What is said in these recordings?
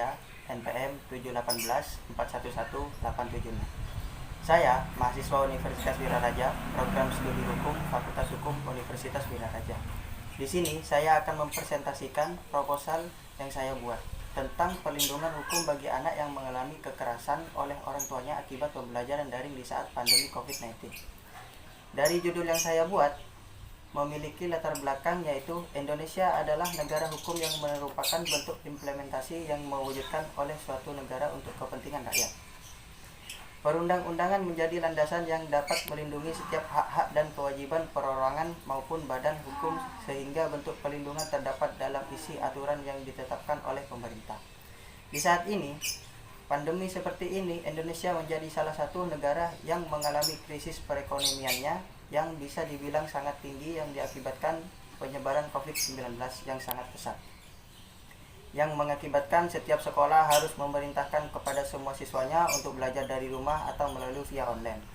saya NPM 718411876. Saya mahasiswa Universitas Wiraraja, program studi hukum Fakultas Hukum Universitas Wiraraja. Di sini saya akan mempresentasikan proposal yang saya buat tentang perlindungan hukum bagi anak yang mengalami kekerasan oleh orang tuanya akibat pembelajaran daring di saat pandemi COVID-19. Dari judul yang saya buat, memiliki latar belakang yaitu Indonesia adalah negara hukum yang merupakan bentuk implementasi yang mewujudkan oleh suatu negara untuk kepentingan rakyat. Perundang-undangan menjadi landasan yang dapat melindungi setiap hak-hak dan kewajiban perorangan maupun badan hukum sehingga bentuk perlindungan terdapat dalam isi aturan yang ditetapkan oleh pemerintah. Di saat ini, pandemi seperti ini, Indonesia menjadi salah satu negara yang mengalami krisis perekonomiannya yang bisa dibilang sangat tinggi yang diakibatkan penyebaran COVID-19 yang sangat pesat, yang mengakibatkan setiap sekolah harus memerintahkan kepada semua siswanya untuk belajar dari rumah atau melalui via online.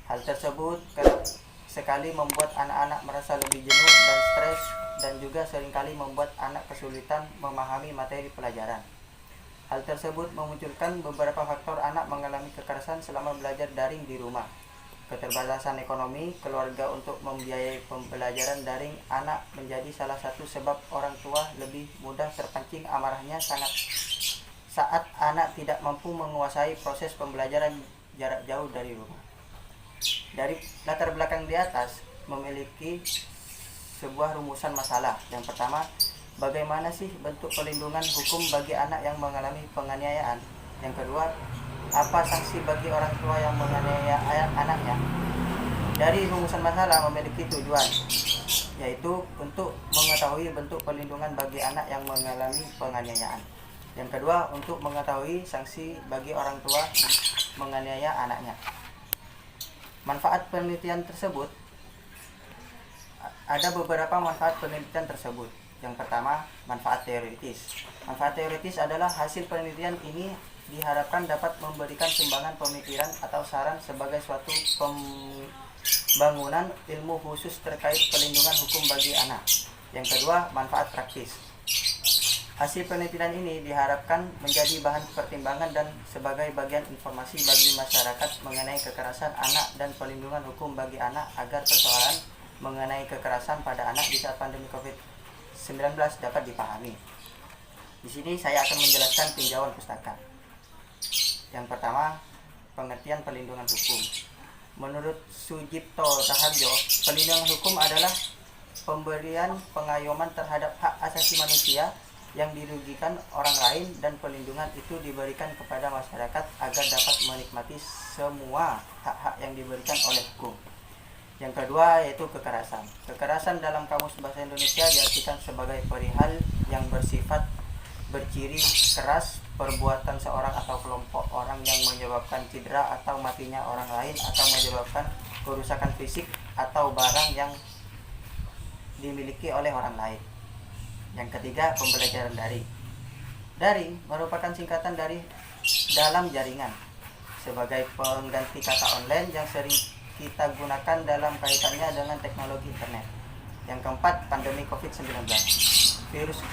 Hal tersebut kerap sekali membuat anak-anak merasa lebih jenuh dan stres dan juga seringkali membuat anak kesulitan memahami materi pelajaran. Hal tersebut memunculkan beberapa faktor anak mengalami kekerasan selama belajar daring di rumah. Keterbatasan ekonomi keluarga untuk membiayai pembelajaran daring anak menjadi salah satu sebab orang tua lebih mudah terpancing amarahnya saat anak tidak mampu menguasai proses pembelajaran jarak jauh dari rumah. Dari latar belakang di atas memiliki sebuah rumusan masalah. Yang pertama, bagaimana sih bentuk perlindungan hukum bagi anak yang mengalami penganiayaan? Yang kedua, apa sanksi bagi orang tua yang menganiaya anaknya? Dari rumusan masalah memiliki tujuan, yaitu untuk mengetahui bentuk perlindungan bagi anak yang mengalami penganiayaan. Yang kedua, untuk mengetahui sanksi bagi orang tua menganiaya anaknya. Manfaat penelitian tersebut, ada beberapa manfaat penelitian tersebut. Yang pertama, manfaat teoritis. Manfaat teoritis adalah hasil penelitian ini diharapkan dapat memberikan sumbangan pemikiran atau saran sebagai suatu pembangunan ilmu khusus terkait perlindungan hukum bagi anak. Yang kedua, manfaat praktis. Hasil penelitian ini diharapkan menjadi bahan pertimbangan dan sebagai bagian informasi bagi masyarakat mengenai kekerasan anak dan perlindungan hukum bagi anak agar persoalan mengenai kekerasan pada anak di saat pandemi COVID-19 dapat dipahami. Di sini saya akan menjelaskan tinjauan pustaka. Yang pertama, pengertian perlindungan hukum. Menurut Sujipto Raharjo, perlindungan hukum adalah pemberian pengayoman terhadap hak asasi manusia yang dirugikan orang lain dan perlindungan itu diberikan kepada masyarakat agar dapat menikmati semua hak-hak yang diberikan oleh hukum. Yang kedua yaitu kekerasan. Kekerasan dalam Kamus Bahasa Indonesia diartikan sebagai perihal yang bersifat berciri keras, perbuatan seorang atau kelompok orang yang menyebabkan cedera atau matinya orang lain atau menyebabkan kerusakan fisik atau barang yang dimiliki oleh orang lain. Yang ketiga, pembelajaran daring. Daring merupakan singkatan dari dalam jaringan sebagai pengganti kata online yang sering kita gunakan dalam kaitannya dengan teknologi internet. Yang keempat, pandemi COVID-19. Virus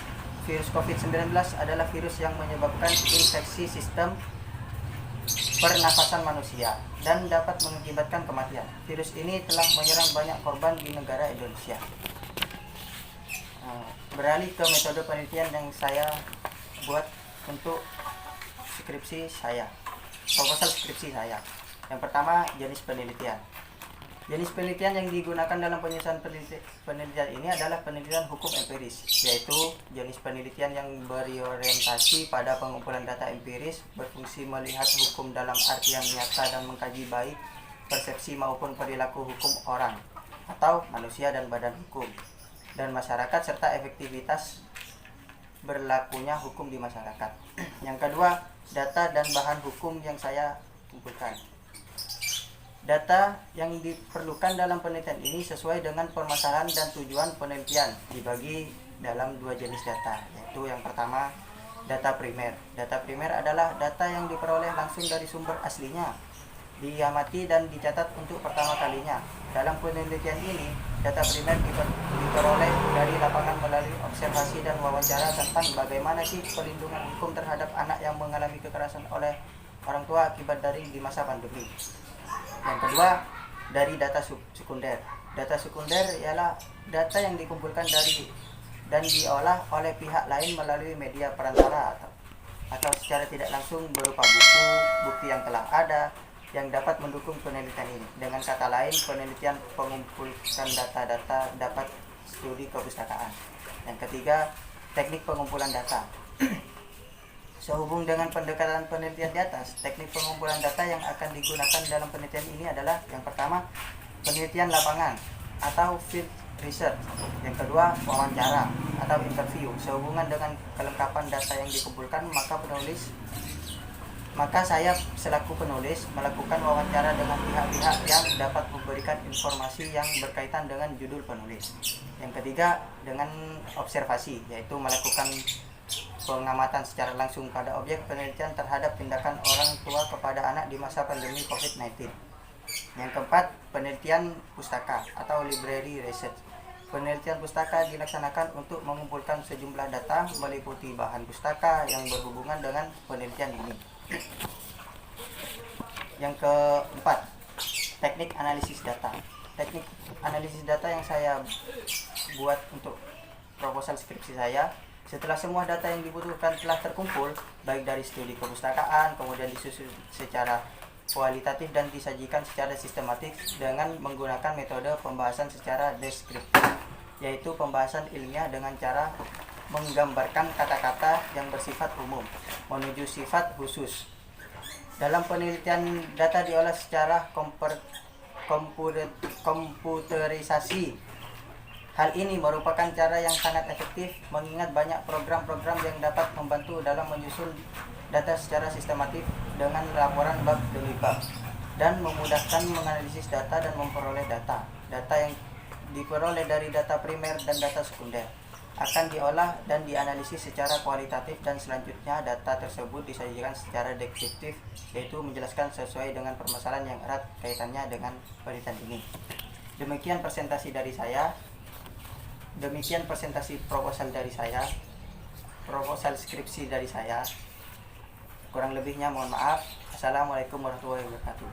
COVID-19 adalah virus yang menyebabkan infeksi sistem pernafasan manusia dan dapat mengakibatkan kematian. Virus ini telah menyerang banyak korban di negara Indonesia. Beralih ke metode penelitian yang saya buat untuk skripsi saya, proposal skripsi saya. Yang pertama, jenis penelitian. Jenis penelitian yang digunakan dalam penyusunan penelitian ini adalah penelitian hukum empiris, yaitu jenis penelitian yang berorientasi pada pengumpulan data empiris, berfungsi melihat hukum dalam artian nyata dan mengkaji baik persepsi maupun perilaku hukum orang atau manusia dan badan hukum dan masyarakat serta efektivitas berlakunya hukum di masyarakat. Yang kedua, data dan bahan hukum yang saya kumpulkan. Data yang diperlukan dalam penelitian ini sesuai dengan permasalahan dan tujuan penelitian dibagi dalam dua jenis data, yaitu yang pertama, data primer. Data primer adalah data yang diperoleh langsung dari sumber aslinya, diamati dan dicatat untuk pertama kalinya. Dalam penelitian ini, data primer diperoleh dari lapangan melalui observasi dan wawancara tentang bagaimana sih pelindungan hukum terhadap anak yang mengalami kekerasan oleh orang tua akibat daring di masa pandemi. Yang kedua, dari data sekunder. Data sekunder ialah data yang dikumpulkan dari dan diolah oleh pihak lain melalui media perantara atau secara tidak langsung berupa buku, bukti yang telah ada, yang dapat mendukung penelitian ini. Dengan kata lain, penelitian mengumpulkan data-data dapat studi kepustakaan. Yang ketiga, teknik pengumpulan data. Sehubung dengan pendekatan penelitian di atas, teknik pengumpulan data yang akan digunakan dalam penelitian ini adalah yang pertama, penelitian lapangan atau field research. Yang kedua, wawancara atau interview. Sehubungan dengan kelengkapan data yang dikumpulkan, maka saya selaku penulis melakukan wawancara dengan pihak-pihak yang dapat memberikan informasi yang berkaitan dengan judul penulis. Yang ketiga, dengan observasi, yaitu melakukan pengamatan secara langsung pada objek penelitian terhadap tindakan orang tua kepada anak di masa pandemi COVID-19. Yang keempat, penelitian pustaka atau library research. Penelitian pustaka dilaksanakan untuk mengumpulkan sejumlah data meliputi bahan pustaka yang berhubungan dengan penelitian ini. Yang keempat, teknik analisis data. Teknik analisis data yang saya buat untuk proposal skripsi saya, setelah semua data yang dibutuhkan telah terkumpul, baik dari studi kepustakaan, kemudian disusun secara kualitatif dan disajikan secara sistematik dengan menggunakan metode pembahasan secara deskriptif, yaitu pembahasan ilmiah dengan cara menggambarkan kata-kata yang bersifat umum menuju sifat khusus. Dalam penelitian, data diolah secara komputerisasi. Hal ini merupakan cara yang sangat efektif mengingat banyak program-program yang dapat membantu dalam menyusun data secara sistematif dengan laporan bab demi bab dan memudahkan menganalisis data dan memperoleh data. Data yang diperoleh dari data primer dan data sekunder akan diolah dan dianalisis secara kualitatif dan selanjutnya data tersebut disajikan secara deskriptif, yaitu menjelaskan sesuai dengan permasalahan yang erat kaitannya dengan penelitian ini. Demikian presentasi dari saya. Demikian presentasi proposal dari saya, proposal skripsi dari saya. Kurang lebihnya mohon maaf. Assalamualaikum warahmatullahi wabarakatuh.